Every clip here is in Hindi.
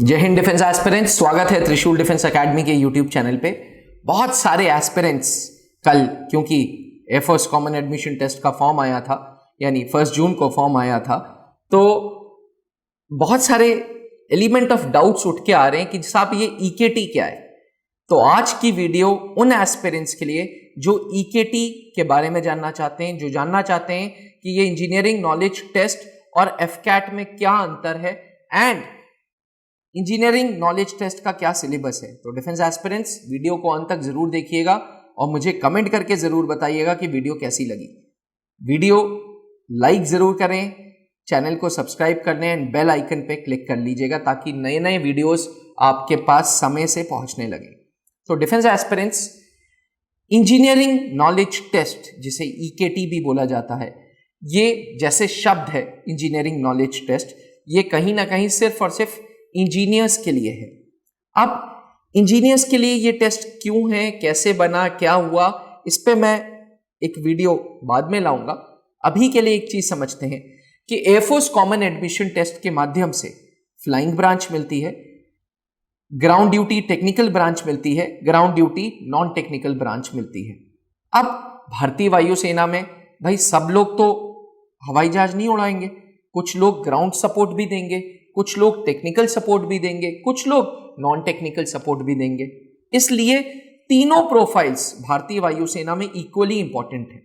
जय हिंद डिफेंस एस्पिरेंट्स, स्वागत है त्रिशूल डिफेंस एकेडमी के यूट्यूब चैनल पे। बहुत सारे एस्पिरेंट्स कल, क्योंकि एयरफोर्स कॉमन एडमिशन टेस्ट का फॉर्म आया था, यानी 1 जून को फॉर्म आया था, तो बहुत सारे एलिमेंट ऑफ डाउट्स उठ के आ रहे हैं कि साहब ये ईकेटी क्या है। तो आज की वीडियो उन एस्पिरेंट्स के लिए जो ईकेटी के बारे में जानना चाहते हैं, जो जानना चाहते हैं कि ये इंजीनियरिंग नॉलेज टेस्ट और एफकैट में क्या अंतर है एंड इंजीनियरिंग नॉलेज टेस्ट का क्या सिलेबस है। तो डिफेंस एस्पिरेंट्स वीडियो को अंत तक जरूर देखिएगा और मुझे कमेंट करके जरूर बताइएगा कि वीडियो कैसी लगी। वीडियो लाइक जरूर करें, चैनल को सब्सक्राइब कर लें एंड बेल आइकन पे क्लिक कर लीजिएगा ताकि नए नए वीडियोस आपके पास समय से पहुंचने लगे। तो defence aspirants, engineering knowledge test जिसे ईकेटी भी बोला जाता है, ये जैसे शब्द है इंजीनियरिंग नॉलेज टेस्ट, ये कहीं ना कहीं सिर्फ और सिर्फ इंजीनियर्स के लिए है। अब इंजीनियर्स के लिए ये टेस्ट क्यों है, कैसे बना, क्या हुआ, इस पे मैं एक वीडियो बाद में लाऊंगा। अभी के लिए एक चीज समझते हैं कि एयरफोर्स कॉमन एडमिशन टेस्ट के माध्यम से फ्लाइंग ब्रांच मिलती है, ग्राउंड ड्यूटी टेक्निकल ब्रांच मिलती है, ground duty non technical branch मिलती है। अब भारतीय वायुसेना में भाई सब लोग तो हवाई जहाज नहीं उड़ाएंगे, कुछ लोग ग्राउंड सपोर्ट भी देंगे, कुछ लोग टेक्निकल सपोर्ट भी देंगे, कुछ लोग नॉन टेक्निकल सपोर्ट भी देंगे। इसलिए तीनों प्रोफाइल्स भारतीय वायुसेना में इक्वली इंपॉर्टेंट है।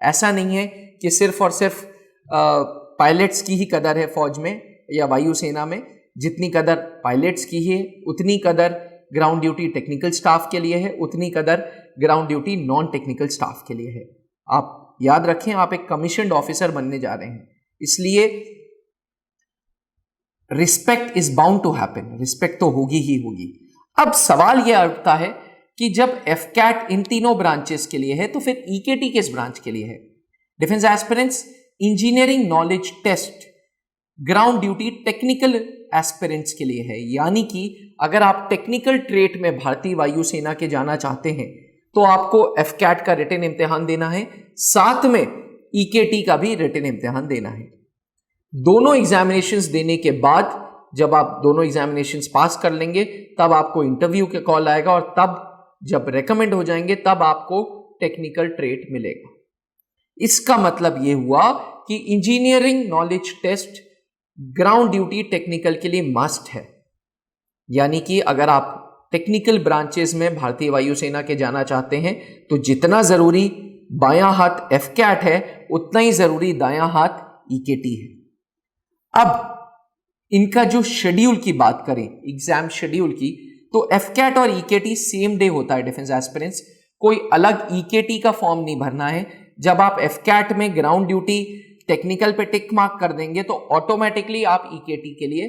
ऐसा नहीं है कि सिर्फ और सिर्फ पायलट्स की ही कदर है फौज में या वायुसेना में। जितनी कदर पायलट्स की है उतनी कदर ग्राउंड ड्यूटी टेक्निकल स्टाफ के लिए है, उतनी कदर ground duty non technical staff के लिए है। आप याद रखें, आप एक कमीशन्ड ऑफिसर बनने जा रहे हैं, इसलिए respect is bound to happen, respect तो होगी ही होगी। अब सवाल यह उठता है कि जब एफकैट इन तीनों ब्रांचेस के लिए है तो फिर ईकेटी किस ब्रांच के लिए है। Defence aspirants, engineering knowledge test ground duty technical aspirants के लिए है, यानी कि अगर आप टेक्निकल ट्रेट में भारतीय वायुसेना के जाना चाहते हैं तो आपको एफकैट का रिटन इम्तिहान देना है, साथ में ईकेटी का भी रिटन इम्तिहान देना है। दोनों एग्जामिनेशंस देने के बाद जब आप दोनों एग्जामिनेशंस पास कर लेंगे तब आपको इंटरव्यू के कॉल आएगा और तब जब रेकमेंड हो जाएंगे तब आपको टेक्निकल ट्रेट मिलेगा। इसका मतलब यह हुआ कि engineering knowledge test ground duty technical के लिए मस्ट है, यानी कि अगर आप टेक्निकल ब्रांचेस में भारतीय वायुसेना के जाना चाहते हैं तो जितना जरूरी बायां हाथ एफकैट है उतना ही जरूरी दायां हाथ ईकेटी है। अब इनका जो शेड्यूल की बात करें, एग्जाम शेड्यूल की, तो एफकैट और ईकेटी सेम डे होता है। डिफेंस एस्पिरेंट्स, कोई अलग ईकेटी का फॉर्म नहीं भरना है। जब आप एफकैट में ग्राउंड ड्यूटी टेक्निकल पे टिक मार्क कर देंगे तो ऑटोमेटिकली आप ईकेटी के लिए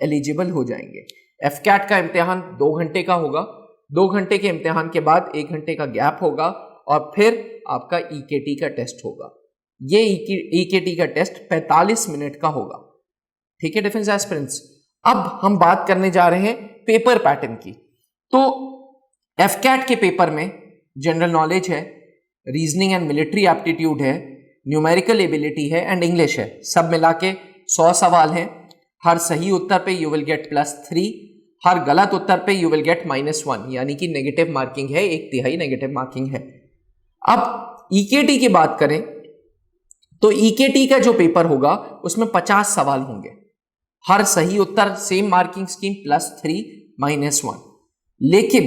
एलिजिबल हो जाएंगे। एफकैट का इम्तिहान 2 घंटे का होगा, 2 घंटे के इम्तिहान के बाद 1 घंटे का गैप होगा और फिर आपका ईकेटी का टेस्ट होगा। ये ईकेटी का टेस्ट 45 मिनट का होगा। ठीक है डिफेंस एस्पिरेंट्स, अब हम बात करने जा रहे हैं पेपर पैटर्न की। तो एफकैट के पेपर में जनरल नॉलेज है, रीजनिंग एंड मिलिट्री एप्टीट्यूड है, न्यूमेरिकल एबिलिटी है एंड इंग्लिश है। सब मिला के 100 सवाल हैं। हर सही उत्तर पे यू विल गेट +3, हर गलत उत्तर पे यू विल गेट -1, यानी कि नेगेटिव मार्किंग है, 1/3 नेगेटिव मार्किंग है। अब ईकेटी की बात करें तो ईकेटी का जो पेपर होगा उसमें 50 सवाल होंगे। हर सही उत्तर सेम मार्किंग स्कीम +3 -1। लेकिन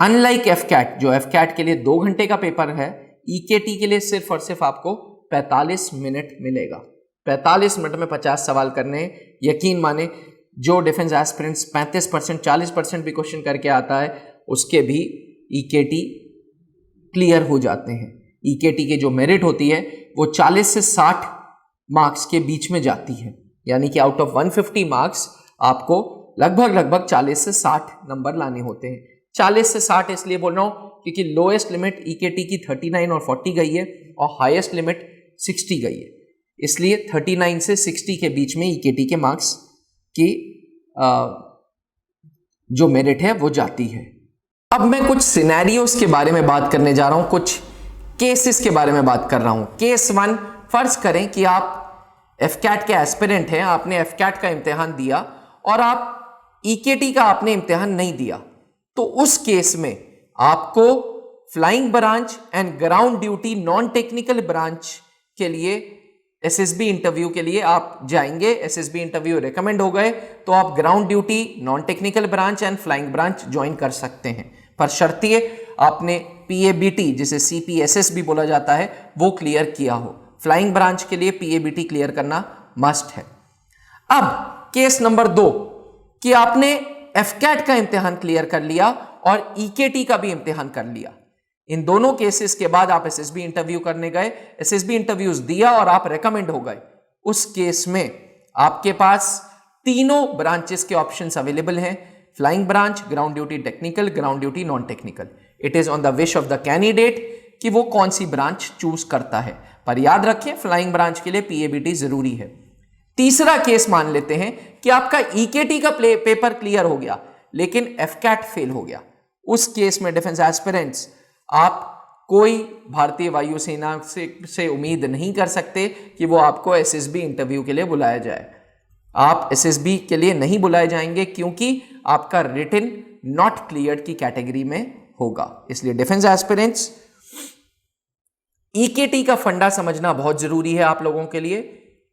अनलाइक एफकैट, जो एफकैट के लिए 2 घंटे का पेपर है, ईकेटी के लिए सिर्फ और सिर्फ आपको 45 मिनट मिलेगा। 45 मिनट में 50 सवाल करने हैं। यकीन माने जो डिफेंस एस्पिरेंट्स 35% 40% भी क्वेश्चन करके आता है उसके भी ईकेटी क्लियर हो जाते हैं। ईकेटी के जो मेरिट होती है वो 40 से 60 मार्क्स के बीच में जाती है, यानी कि आउट ऑफ 150 मार्क्स आपको लगभग 40 से 60 नंबर लाने होते हैं। 40 से 60 इसलिए बोल रहा हूं क्योंकि लोएस्ट लिमिट ईकेटी की 39 और 40 गई है और हाईएस्ट लिमिट 60 गई है, इसलिए 39 से 60 के बीच में ईकेटी के मार्क्स की जो मेरिट है वो जाती है। अब मैं कुछ सिनेरियोस के बारे में बात करने जा रहा हूं, कुछ केसेस के बारे में बात कर रहा हूं। केस 1, फर्ज करें कि आप एफकैट के एस्पिरेंट हैं, आपने एफकैट का इम्तिहान दिया और आप ईकेटी का आपने इम्तिहान नहीं दिया तो उस केस में आपको flying branch and ground duty non technical branch के लिए एसएसबी इंटरव्यू के लिए आप जाएंगे। एसएसबी इंटरव्यू रेकमेंड हो गए तो आप ground duty non technical branch and flying branch join कर सकते हैं, पर शर्तिए आपने पीएबीटी जिसे सीपीएसएस भी बोला जाता है वो क्लियर किया हो। फ्लाइंग ब्रांच के लिए पीएबीटी क्लियर करना मस्ट है। अब केस नंबर 2 कि आपने एफकैट का इम्तिहान क्लियर कर लिया और ईकेटी का भी इम्तिहान कर लिया। इन दोनों केसेस के बाद आप एसएसबी इंटरव्यू करने गए, एसएसबी इंटरव्यूज दिया और आप रेकमेंड हो गए। उस केस में आपके पास तीनों ब्रांचेस के ऑप्शंस अवेलेबल हैं, flying branch, ground duty technical, ground duty non technical. It is on the wish of the candidate कि वो कौन सी ब्रांच चूज करता है, पर याद रखें फ्लाइंग ब्रांच के लिए पीएबीटी जरूरी है। तीसरा केस मान लेते हैं कि आपका ईकेटी का पेपर क्लियर हो गया लेकिन एफकैट फेल हो गया। उस केस में डिफेंस एस्पिरेंट्स आप कोई भारतीय वायुसेना से उम्मीद नहीं कर सकते कि वो आपको एसएसबी इंटरव्यू के लिए बुलाया जाए। आप एसएसबी के लिए नहीं बुलाए जाएंगे क्योंकि आपका रिटन नॉट क्लियर्ड की कैटेगरी में होगा। इसलिए डिफेंस एस्पिरेंट्स ईकेटी का फंडा समझना बहुत जरूरी है आप लोगों के लिए।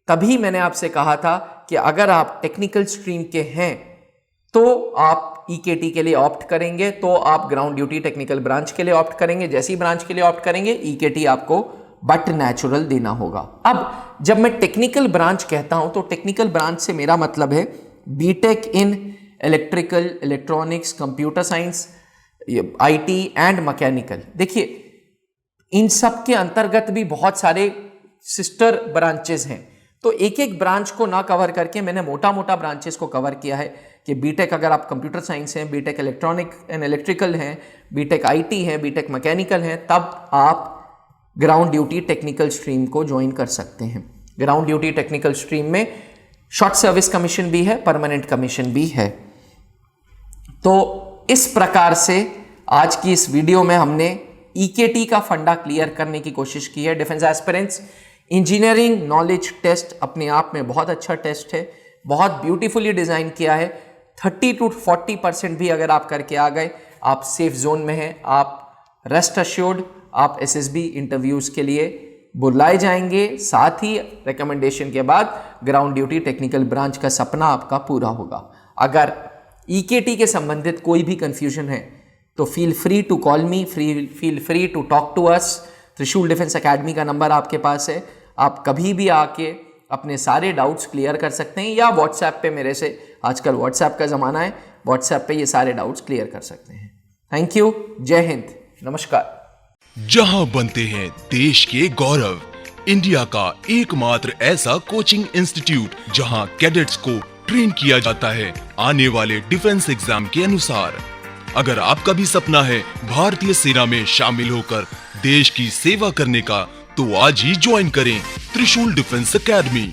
तभी मैंने आपसे कहा था कि अगर आप टेक्निकल स्ट्रीम के हैं तो आप ईकेटी के लिए ऑप्ट करेंगे, तो आप ग्राउंड ड्यूटी टेक्निकल ब्रांच के लिए ऑप्ट करेंगे। जैसी ब्रांच के लिए ऑप्ट करेंगे ईकेटी आपको बट नेचुरल देना होगा। अब जब मैं टेक्निकल ब्रांच कहता हूं तो टेक्निकल ब्रांच से मेरा मतलब है B Tech in electrical, electronics, computer science, IT and mechanical. देखिए इन सब के अंतर्गत भी बहुत सारे सिस्टर ब्रांचेस हैं, तो एक एक ब्रांच को ना कवर करके मैंने मोटा मोटा ब्रांचेस को कवर किया है कि बीटेक अगर आप कंप्यूटर साइंस हैं, बीटेक इलेक्ट्रॉनिक एंड इलेक्ट्रिकल हैं, बीटेक आईटी हैं, बीटेक मैकेनिकल हैं, तब आप ग्राउंड ड्यूटी टेक्निकल स्ट्रीम को ज्वाइन कर सकते हैं। ग्राउंड ड्यूटी टेक्निकल स्ट्रीम में शॉर्ट सर्विस कमीशन भी है, परमानेंट कमीशन भी है। तो इस प्रकार से आज की इस वीडियो में हमने ईकेटी का फंडा क्लियर करने की कोशिश की है। Defence aspirants, engineering knowledge test अपने आप में बहुत अच्छा टेस्ट है, बहुत ब्यूटीफुली डिजाइन किया है। 30 to 40% भी अगर आप करके आ गए आप सेफ जोन में हैं। आप रेस्ट अश्योर्ड आप एसएसबी इंटरव्यूज के लिए बुलाए जाएंगे, साथ ही रिकमेंडेशन के बाद ग्राउंड ड्यूटी टेक्निकल ब्रांच का सपना आपका पूरा होगा। अगर ईकेटी के संबंधित कोई भी कंफ्यूजन है तो feel free to call me, feel free to talk to us. Trishul defence academy का नंबर आपके पास है, आप कभी भी आके अपने सारे डाउट्स क्लियर कर सकते हैं, या व्हाट्सएप पे मेरे से, आजकल व्हाट्सएप का ज़माना है, व्हाट्सएप पे ये सारे डाउट्स क्लियर कर सकते हैं। थैंक यू, जय हिंद, नमस्कार। जहां बनते हैं देश के गौरव, इंडिया का एकमात्र ऐसा कोचिंग इंस्टीट्यूट जहां कैडेट्स को ट्रेन किया जाता है आने वाले डिफेंस एग्जाम के अनुसार। अगर आपका भी सपना है भारतीय सेना में शामिल होकर देश की सेवा करने का, तो आज ही ज्वाइन करें त्रिशूल डिफेंस एकेडमी।